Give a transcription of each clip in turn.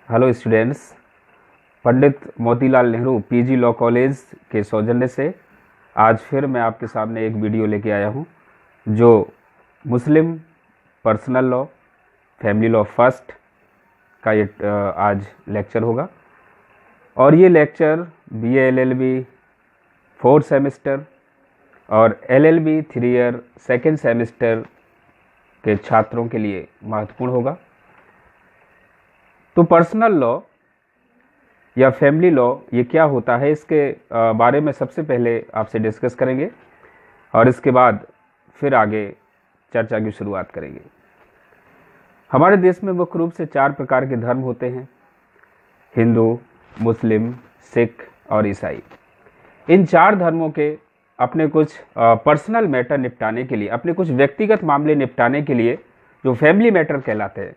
Hello students. Pandit Motilal Nehru PG law college के सौजन्य से आज फिर मैं आपके सामने एक वीडियो लेके आया हूँ जो Muslim personal law family law first का ये आज लेक्चर होगा। और ये लेक्चर बीए एलएलबी 4 सेमेस्टर और एलएलबी 3 ईयर 2nd सेमेस्टर के छात्रों के लिए महत्वपूर्ण होगा। तो पर्सनल लॉ या फैमिली लॉ ये क्या होता है, इसके बारे में सबसे पहले आपसे डिस्कस करेंगे और इसके बाद फिर आगे चर्चा की शुरुआत करेंगे। हमारे देश में मुख्य रूप से 4 प्रकार के धर्म होते हैं: हिंदू, मुस्लिम, सिख और ईसाई। इन 4 धर्मों के अपने कुछ पर्सनल मैटर निपटाने के लिए, अपने कुछ व्यक्तिगत मामले निपटाने के लिए जो फैमिली मैटर कहलाते हैं,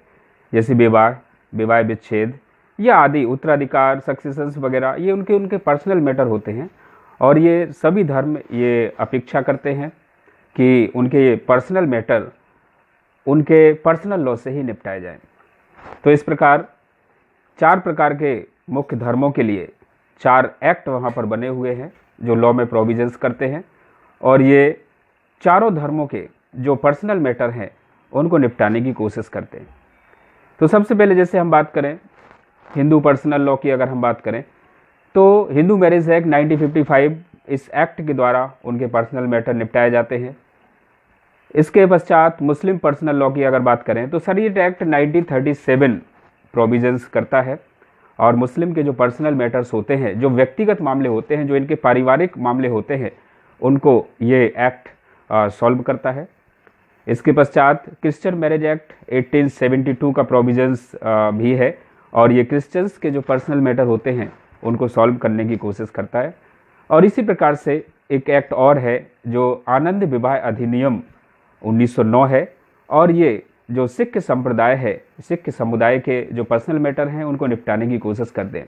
जैसे विवाह विच्छेद या आदि उत्तराधिकार सक्सेशंस वगैरह, ये उनके पर्सनल मैटर होते हैं। और ये सभी धर्म ये अपेक्षा करते हैं कि उनके ये पर्सनल मैटर उनके पर्सनल लॉ से ही निपटाए जाएं। तो इस प्रकार 4 प्रकार के मुख्य धर्मों के लिए 4 एक्ट वहाँ पर बने हुए हैं जो लॉ में प्रोविजंस करते हैं, और ये चारों धर्मों के जो पर्सनल मैटर हैं उनको निपटाने की कोशिश करते हैं। तो सबसे पहले जैसे हम बात करें हिंदू पर्सनल लॉ की, अगर हम बात करें तो हिंदू मैरिज एक्ट 1955, इस एक्ट के द्वारा उनके पर्सनल मैटर निपटाए जाते हैं। इसके पश्चात मुस्लिम पर्सनल लॉ की अगर बात करें तो शरीयत एक्ट 1937 प्रोविजंस करता है, और मुस्लिम के जो पर्सनल मैटर्स होते हैं, जो व्यक्तिगत मामले होते हैं, जो इनके पारिवारिक मामले होते हैं, उनको ये एक्ट सॉल्व करता है। इसके पश्चात क्रिश्चियन मैरिज एक्ट 1872 का प्रोविजंस भी है, और ये क्रिश्चियंस के जो पर्सनल मैटर होते हैं उनको सॉल्व करने की कोशिश करता है। और इसी प्रकार से एक एक्ट और है जो आनंद विवाह अधिनियम 1909 है, और ये जो सिख संप्रदाय है, सिख समुदाय के जो पर्सनल मैटर हैं उनको निपटाने की कोशिश करते हैं।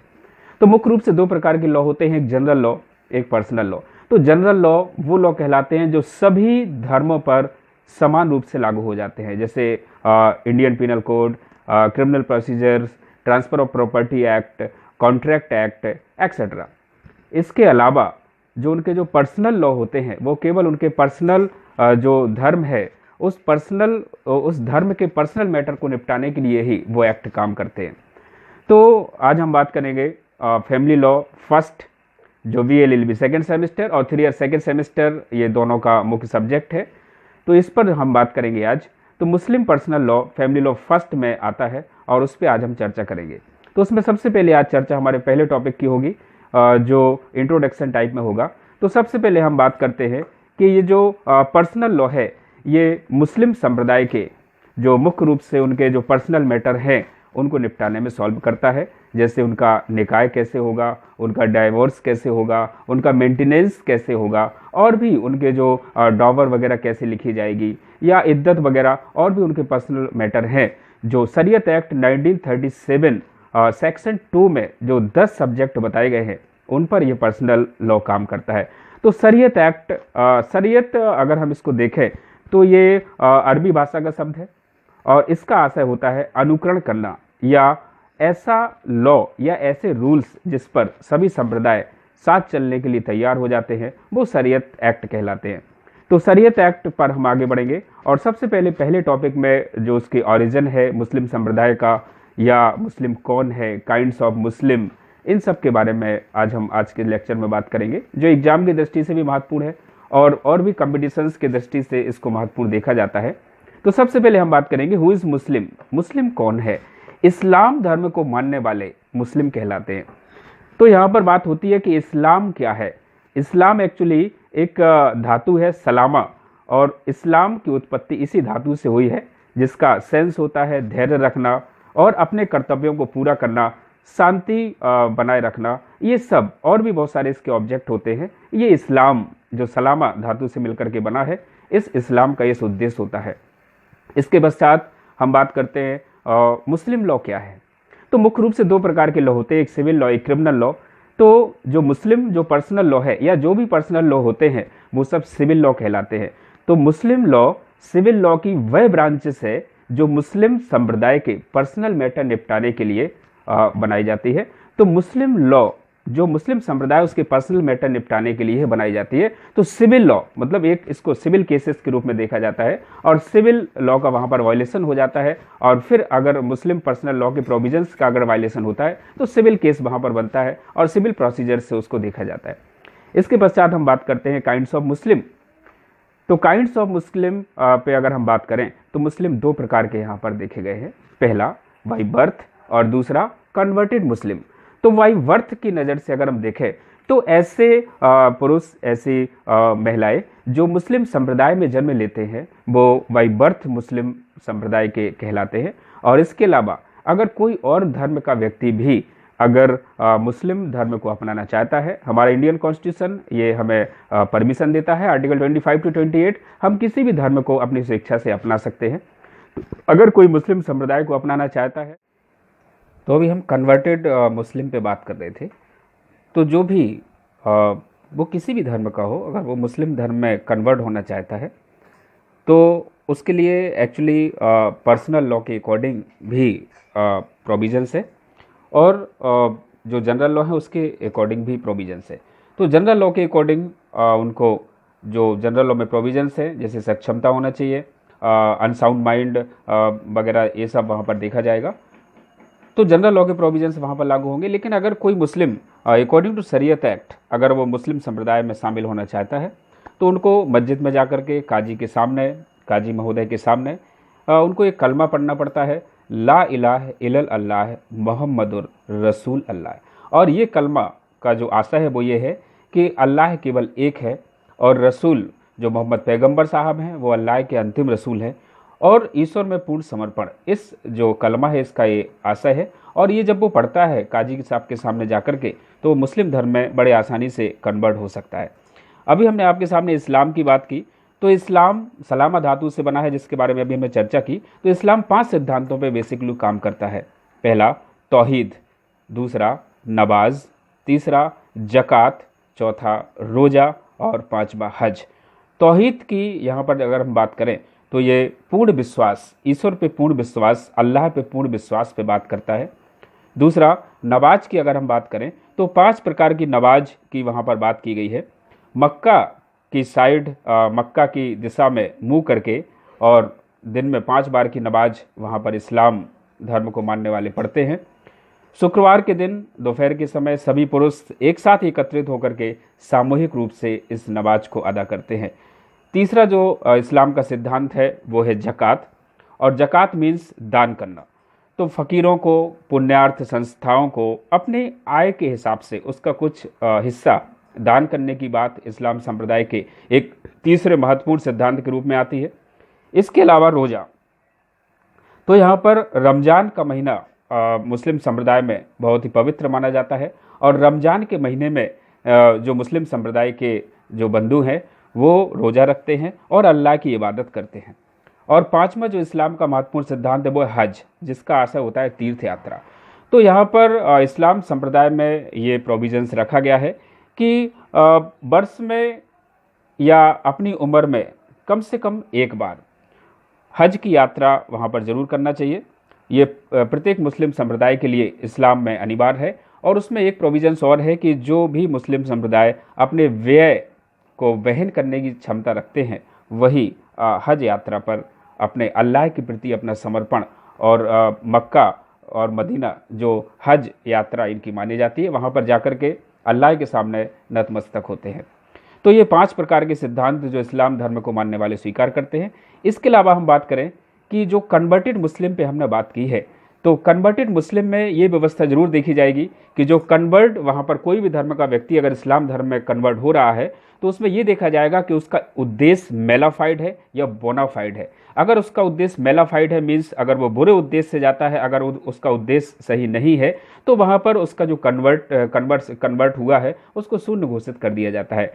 तो मुख्य रूप से 2 प्रकार के लॉ होते हैं, एक जनरल लॉ, एक पर्सनल लॉ। तो जनरल लॉ वो लॉ कहलाते हैं जो सभी धर्मों पर समान रूप से लागू हो जाते हैं, जैसे Indian penal code, criminal procedure, transfer of property act, contract act etcetera. इसके अलावा जो उनके जो पर्सनल लॉ होते हैं वो केवल उनके पर्सनल जो धर्म है उस धर्म के पर्सनल मैटर को निपटाने के लिए ही वो एक्ट काम करते हैं। तो आज हम बात करेंगे फैमिली लॉ फर्स्ट, जो VLLB 2nd सेमेस्टर और 3 ईयर 2nd सेमेस्टर, ये दोनों का मुख्य सब्जेक्ट है। तो इस पर हम बात करेंगे आज। तो Muslim personal law family law first में आता है और उस पर आज हम चर्चा करेंगे। तो उसमें सबसे पहले आज चर्चा हमारे पहले टॉपिक की होगी जो इंट्रोडक्शन टाइप में होगा। तो सबसे पहले हम बात करते हैं कि ये जो पर्सनल लॉ है ये मुस्लिम संप्रदाय के जो मुख्य रूप से उनके जो पर्सनल मैटर हैं उनको निपटाने में सॉल्व करता है, जैसे उनका निकाह कैसे होगा, उनका डाइवोर्स कैसे होगा, उनका मेंटेनेंस कैसे होगा, और भी उनके जो डॉवर वगैरह कैसे लिखी जाएगी, या इद्दत वगैरह, और भी उनके पर्सनल मैटर हैं जो शरीयत एक्ट 1937 सेक्शन 2 में जो 10 सब्जेक्ट बताए गए हैं उन पर यह पर्सनल लॉ काम करता है। तो शरीयत एक्ट, शरीयत अगर हम इसको देखें तो ये अरबी भाषा का शब्द है, और इसका आशय होता है अनुकरण करना या ऐसा लॉ या ऐसे रूल्स जिस पर सभी संप्रदाय साथ चलने के लिए तैयार हो जाते हैं, वो शरीयत एक्ट कहलाते हैं। तो शरीयत एक्ट पर हम आगे बढ़ेंगे, और सबसे पहले टॉपिक में जो उसकी ओरिजिन है मुस्लिम संप्रदाय का, या मुस्लिम कौन है, काइंड्स ऑफ मुस्लिम, इन सब के बारे में आज हम आज के लेक्चर में बात करेंगे, जो एग्जाम की दृष्टि से भी महत्वपूर्ण है और भी कॉम्पिटिशन्स की दृष्टि से इसको महत्वपूर्ण देखा जाता है। तो सबसे पहले हम बात करेंगे हु इज़ मुस्लिम, मुस्लिम कौन है। इस्लाम धर्म को मानने वाले मुस्लिम कहलाते हैं। तो यहाँ पर बात होती है कि इस्लाम क्या है। इस्लाम एक्चुअली एक धातु है सलामा, और इस्लाम की उत्पत्ति इसी धातु से हुई है, जिसका सेंस होता है धैर्य रखना और अपने कर्तव्यों को पूरा करना, शांति बनाए रखना, ये सब और भी बहुत सारे इसके ऑब्जेक्ट होते हैं। ये इस्लाम जो सलामा धातु से मिलकर के बना है, इस इस्लाम का ये उद्देश्य होता है। इसके पश्चात हम बात करते हैं मुस्लिम लॉ क्या है। तो मुख्य रूप से 2 प्रकार के लॉ होते हैं, एक सिविल लॉ, एक क्रिमिनल लॉ। तो जो मुस्लिम जो पर्सनल लॉ है या जो भी पर्सनल लॉ होते हैं वो सब सिविल लॉ कहलाते हैं। तो मुस्लिम लॉ सिविल लॉ की वह ब्रांचेस है जो मुस्लिम संप्रदाय के पर्सनल मैटर निपटाने के लिए बनाई जाती है। तो मुस्लिम लॉ जो मुस्लिम संप्रदाय उसके पर्सनल मैटर निपटाने के लिए बनाई जाती है। तो सिविल लॉ मतलब एक इसको सिविल केसेस के रूप में देखा जाता है और सिविल लॉ का वहां पर वायलेशन हो जाता है और फिर अगर मुस्लिम पर्सनल लॉ के प्रोविजंस का अगर वायलेशन होता है तो सिविल केस वहां पर बनता है और सिविल प्रोसीजर से उसको देखा जाता है। इसके पश्चात हम बात करते हैं काइंड्स ऑफ मुस्लिम। तो काइंड्स ऑफ मुस्लिम पे अगर हम बात करें तो मुस्लिम दो प्रकार के यहाँ पर देखे गए हैं। पहला बाई बर्थ और दूसरा कन्वर्टेड मुस्लिम। तो बाई बर्थ की नज़र से अगर हम देखें तो ऐसे पुरुष ऐसी महिलाएं जो मुस्लिम संप्रदाय में जन्म लेते हैं वो बाई बर्थ मुस्लिम संप्रदाय के कहलाते हैं। और इसके अलावा अगर कोई और धर्म का व्यक्ति भी अगर मुस्लिम धर्म को अपनाना चाहता है, हमारा इंडियन कॉन्स्टिट्यूशन ये हमें परमिशन देता है, आर्टिकल 25 to 28 हम किसी भी धर्म को अपनी स्वेच्छा से अपना सकते हैं। अगर कोई मुस्लिम संप्रदाय को अपनाना चाहता है तो अभी हम कन्वर्टेड मुस्लिम पे बात कर रहे थे। तो जो भी वो किसी भी धर्म का हो, अगर वो मुस्लिम धर्म में कन्वर्ट होना चाहता है तो उसके लिए एक्चुअली पर्सनल लॉ के अकॉर्डिंग भी प्रोविजंस है और जो जनरल लॉ है उसके अकॉर्डिंग भी प्रोविजंस है। तो जनरल लॉ के अकॉर्डिंग उनको जो जनरल लॉ में प्रोविजंस है जैसे सक्षमता होना चाहिए, अनसाउंड माइंड वगैरह ये सब वहाँ पर देखा जाएगा। तो जनरल लॉ के प्रोविजंस वहाँ पर लागू होंगे। लेकिन अगर कोई मुस्लिम अकॉर्डिंग टू शरीयत एक्ट अगर वो मुस्लिम संप्रदाय में शामिल होना चाहता है तो उनको मस्जिद में जाकर के काजी के सामने, काजी महोदय के सामने उनको एक कलमा पढ़ना पड़ता है, ला इलाह इल्लल अल्लाह मुहम्मदुर रसूल अल्लाह। और ये कलमा का जो आशा है वो ये है कि अल्लाह केवल एक है और रसूल जो मोहम्मद पैगंबर साहब हैं वो अल्लाह के अंतिम रसूल हैं और ईश्वर में पूर्ण समर्पण, इस जो कलमा है इसका ये आशय है। और ये जब वो पढ़ता है काजी साहब के सामने जाकर के तो वो मुस्लिम धर्म में बड़े आसानी से कन्वर्ट हो सकता है। अभी हमने आपके सामने इस्लाम की बात की। तो इस्लाम सलामा धातु से बना है जिसके बारे में अभी हमने चर्चा की। तो इस्लाम 5 सिद्धांतों पे बेसिकली काम करता है। पहला तौहीद, दूसरा नमाज, तीसरा ज़कात, चौथा रोज़ा और पांचवा हज। तौहीद की यहाँ पर अगर हम बात करें तो ये पूर्ण विश्वास, ईश्वर पे पूर्ण विश्वास, अल्लाह पे पूर्ण विश्वास पे बात करता है। दूसरा नमाज की अगर हम बात करें तो 5 प्रकार की नमाज की वहाँ पर बात की गई है। मक्का की साइड, मक्का की दिशा में मुंह करके और दिन में 5 बार की नमाज वहाँ पर इस्लाम धर्म को मानने वाले पढ़ते हैं। शुक्रवार के दिन दोपहर के समय सभी पुरुष एक साथ एकत्रित होकर के सामूहिक रूप से इस नमाज को अदा करते हैं। तीसरा जो इस्लाम का सिद्धांत है वो है ज़कात, और ज़कात मीन्स दान करना। तो फ़कीरों को, पुण्यार्थ संस्थाओं को अपने आय के हिसाब से उसका कुछ हिस्सा दान करने की बात इस्लाम संप्रदाय के एक तीसरे महत्वपूर्ण सिद्धांत के रूप में आती है। इसके अलावा रोज़ा, तो यहाँ पर रमज़ान का महीना मुस्लिम संप्रदाय में बहुत ही पवित्र माना जाता है और रमज़ान के महीने में जो मुस्लिम संप्रदाय के जो बंधु हैं वो रोज़ा रखते हैं और अल्लाह की इबादत करते हैं। और पांचवा जो इस्लाम का महत्वपूर्ण सिद्धांत है वो है हज, जिसका आशय होता है तीर्थ यात्रा। तो यहाँ पर इस्लाम संप्रदाय में ये प्रोविजंस रखा गया है कि वर्ष में या अपनी उम्र में कम से कम एक बार हज की यात्रा वहाँ पर ज़रूर करना चाहिए। ये प्रत्येक मुस्लिम संप्रदाय के लिए इस्लाम में अनिवार्य है। और उसमें एक प्रोविजंस और है कि जो भी मुस्लिम संप्रदाय अपने व्यय को वहन करने की क्षमता रखते हैं वही हज यात्रा पर अपने अल्लाह के प्रति अपना समर्पण और मक्का और मदीना जो हज यात्रा इनकी मानी जाती है वहाँ पर जाकर के अल्लाह के सामने नतमस्तक होते हैं। तो ये 5 प्रकार के सिद्धांत जो इस्लाम धर्म को मानने वाले स्वीकार करते हैं। इसके अलावा हम बात करें कि जो कन्वर्टेड मुस्लिम पे हमने बात की है, तो कन्वर्टेड मुस्लिम में ये व्यवस्था जरूर देखी जाएगी कि जो कन्वर्ट वहाँ पर कोई भी धर्म का व्यक्ति अगर इस्लाम धर्म में कन्वर्ट हो रहा है तो उसमें ये देखा जाएगा कि उसका उद्देश्य मेलाफाइड है या बोनाफाइड है। अगर उसका उद्देश्य मेलाफाइड है मीन्स अगर वो बुरे उद्देश्य से जाता है, अगर उसका उद्देश्य सही नहीं है तो वहाँ पर उसका जो कन्वर्ट हुआ है उसको शून्य घोषित कर दिया जाता है।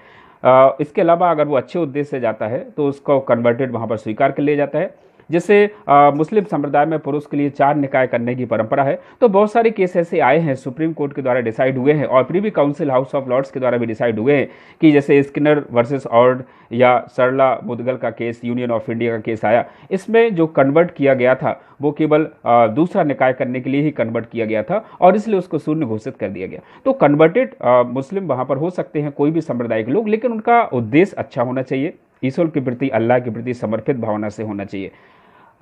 इसके अलावा अगर वो अच्छे उद्देश्य से जाता है तो उसको कन्वर्टेड वहाँ पर स्वीकार कर लिया जाता है। जैसे मुस्लिम संप्रदाय में पुरुष के लिए 4 निकाय करने की परंपरा है, तो बहुत सारे केस ऐसे आए हैं, सुप्रीम कोर्ट के द्वारा डिसाइड हुए हैं और Privy Council House of Lords के द्वारा भी डिसाइड हुए हैं कि जैसे स्किनर वर्सेस ऑर्ड या सरला मुदगल का केस, यूनियन ऑफ इंडिया का केस आया, इसमें जो कन्वर्ट किया गया था वो केवल दूसरा निकाय करने के लिए ही कन्वर्ट किया गया था और इसलिए उसको शून्य घोषित कर दिया गया। तो कन्वर्टेड मुस्लिम वहां पर हो सकते हैं कोई भी संप्रदाय के लोग, लेकिन उनका उद्देश्य अच्छा होना चाहिए, ईश्वर के प्रति, अल्लाह के प्रति समर्पित भावना से होना चाहिए।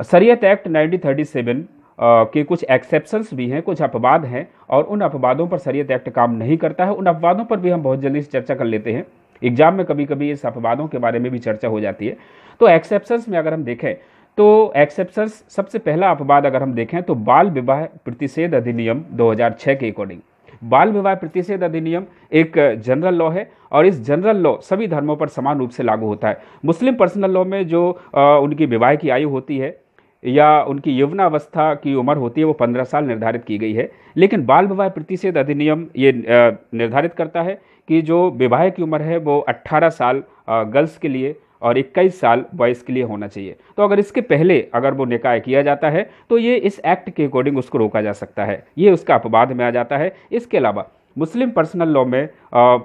शरीयत एक्ट 1937 के कुछ एक्सेप्शंस भी हैं, कुछ अपवाद हैं और उन अपवादों पर शरीयत एक्ट काम नहीं करता है। उन अपवादों पर भी हम बहुत जल्दी से चर्चा कर लेते हैं, एग्जाम में कभी कभी इस अपवादों के बारे में भी चर्चा हो जाती है। तो एक्सेप्शंस में अगर हम देखें तो एक्सेप्शंस, सबसे पहला अपवाद अगर हम देखें तो बाल विवाह प्रतिषेध अधिनियम 2006 के अकॉर्डिंग, बाल विवाह प्रतिषेध अधिनियम एक जनरल लॉ है और इस जनरल लॉ सभी धर्मों पर समान रूप से लागू होता है। मुस्लिम पर्सनल लॉ में जो उनकी विवाह की आयु होती है या उनकी यौवनावस्था की उम्र होती है वो 15 साल निर्धारित की गई है, लेकिन बाल विवाह प्रतिषेध अधिनियम ये निर्धारित करता है कि जो विवाह की उम्र है वो 18 साल गर्ल्स के लिए और 21 साल बॉयज़ के लिए होना चाहिए। तो अगर इसके पहले अगर वो निकाय किया जाता है तो ये इस एक्ट के अकॉर्डिंग उसको रोका जा सकता है, ये उसका अपवाद में आ जाता है। इसके अलावा मुस्लिम पर्सनल लॉ में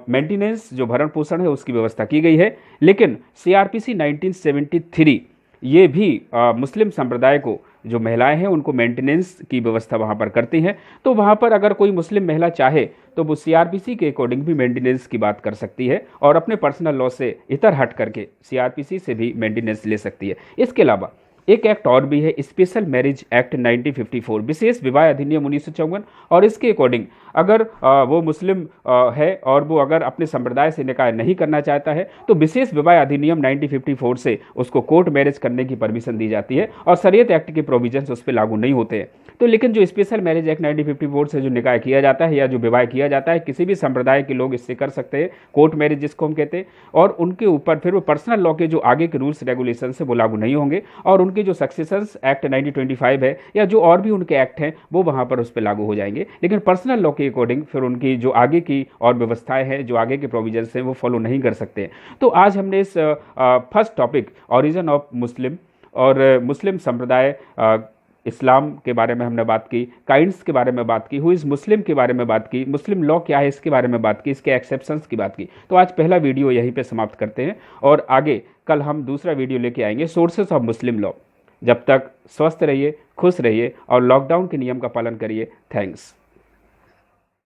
मेंटेनेंस, जो भरण पोषण है, उसकी व्यवस्था की गई है, लेकिन CRPC 1973 ये भी मुस्लिम संप्रदाय को, जो महिलाएं हैं उनको मेंटेनेंस की व्यवस्था वहां पर करती हैं। तो वहां पर अगर कोई मुस्लिम महिला चाहे तो वो CRPC के अकॉर्डिंग भी मेंटेनेंस की बात कर सकती है और अपने पर्सनल लॉ से इतर हट करके CRPC से भी मेंटेनेंस ले सकती है। इसके अलावा एक एक्ट और भी है, स्पेशल मैरिज एक्ट 1954, विशेष विवाह अधिनियम 1954, और इसके अकॉर्डिंग अगर वो मुस्लिम है और वो अगर अपने संप्रदाय से निकाह नहीं करना चाहता है तो विशेष विवाह अधिनियम 1954 से उसको कोर्ट मैरिज करने की परमिशन दी जाती है और शरीयत एक्ट के प्रोविजंस उस पर लागू नहीं होते हैं। तो लेकिन जो स्पेशल मैरिज एक्ट 1954 से जो निकाह किया जाता है या जो विवाह किया जाता है, किसी भी संप्रदाय के लोग इससे कर सकते हैं, कोर्ट मैरिज जिसको हम कहते हैं, और उनके ऊपर फिर वो पर्सनल लॉ के जो आगे के रूल्स रेगुलेशन है वो लागू नहीं होंगे और उनके जो सक्सेशंस एक्ट 1925 है या जो और भी उनके एक्ट हैं वो वहाँ पर उस पर लागू हो जाएंगे, लेकिन पर्सनल लॉ के अकॉर्डिंग फिर उनकी जो आगे की और व्यवस्थाएं हैं, जो आगे के प्रोविजंस हैं वो फॉलो नहीं कर सकते। तो आज हमने इस first topic origin of Muslim और मुस्लिम संप्रदाय, इस्लाम के बारे में हमने बात की, काइंड्स के बारे में बात की, हु इज़ मुस्लिम के बारे में बात की, मुस्लिम लॉ क्या है इसके बारे में बात की, इसके एक्सेप्शंस की बात की। तो आज पहला वीडियो यहीं पे समाप्त करते हैं और आगे कल हम दूसरा वीडियो लेके आएंगे, सोर्सेस ऑफ मुस्लिम लॉ। जब तक स्वस्थ रहिए, खुश रहिए और लॉकडाउन के नियम का पालन करिए। थैंक्स।